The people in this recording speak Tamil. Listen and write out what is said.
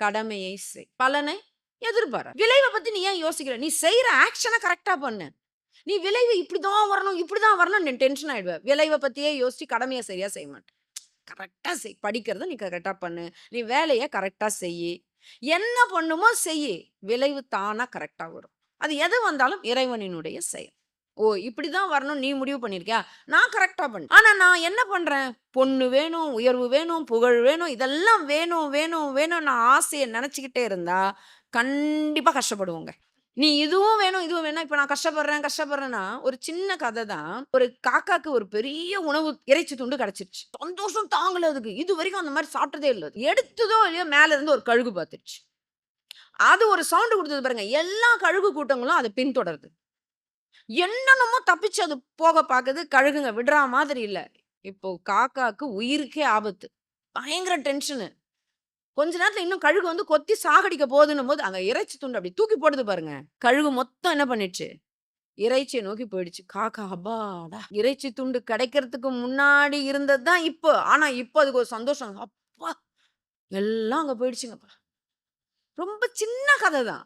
கடமையை செய். பலனை எதிர்பாரா. விளைவ பத்தி நீ ஏன் யோசிக்கிற? நீ செய்ற ஆக்ஷன கரெக்ட்டா பண்ணு. நீ விளைவு இப்படிதான் வரணும், இப்படிதான் வரணும் நீ டென்ஷன் ஆயிடுவ. விளைவ பத்தியே யோசிச்சு கடமைய சரியா செய்ய மாட்ட. கரெக்ட்டா செய். படிக்கிறத நீ கரெக்ட்டா பண்ணு. நீ வேலைய கரெக்ட்டா செய்யி. என்ன பண்ணுமோ செய்யி. விளைவு தானா கரெக்ட்டா வரும். அது எது வந்தாலும் இறைவனினுடைய செயல். ஓ! இப்படிதான் வரணும்னு நீ முடிவு பண்ணியிருக்கியா? நான் கரெக்ட்டா பண்றேன். ஆனா நான் என்ன பண்றேன்? பொண்ணு வேணும், உயர்வு வேணும், புகழ் வேணும், இதெல்லாம் வேணும், வேணும், வேணும் நான் ஆசைய நெனச்சுக்கிட்டே இருந்தா, கண்டிப்பா கஷ்டப்படுவோங்க. நீ இதுவும் வேணும், இதுவும் வேணும். இப்ப நான் கஷ்டப்படுறேன், கஷ்டப்படுறேன்னா, ஒரு சின்ன கத தான். ஒரு காக்காக்கு ஒரு பெரிய உணவு இறைச்சி துண்டு கிடைச்சிருச்சு. சந்தோஷம் தாங்கல அதுக்கு. இதுவரைக்கும் அந்த மாரி சாப்பிட்டதே இல்ல அது. எடுத்ததோ இல்லையோ மேல இருந்து ஒரு கழுகு பாத்துருச்சு. அது ஒரு சவுண்ட் குடுத்தது பாருங்க. எல்லா கழுகு கூட்டங்களும் அத பின்தொடருது. என்னென்னமோ தப்பிச்சு அது போக பாக்குது. கழுகுங்க விடுறா மாதிரி இல்ல. இப்போ காக்காக்கு உயிருக்கே ஆபத்து. பயங்கர டென்ஷனு. கொஞ்ச நேரத்துல இன்னும் கழுகு வந்து கொத்தி சாகடிக்க போதுன்னும்போது, அங்க இறைச்சி துண்டு அப்படி தூக்கி போடுது பாருங்க. கழுகு மொத்தம் என்ன பண்ணிடுச்சு? இறைச்சிய நோக்கி போயிடுச்சு. காக்கா அப்பாடா! இறைச்சி துண்டு கிடைக்கிறதுக்கு முன்னாடி இருந்தது தான் இப்போ. ஆனா இப்போ அதுக்கு ஒரு சந்தோஷம். அப்பா! எல்லாம் அங்க போயிடுச்சுங்கப்பா. ரொம்ப சின்ன கத தான்.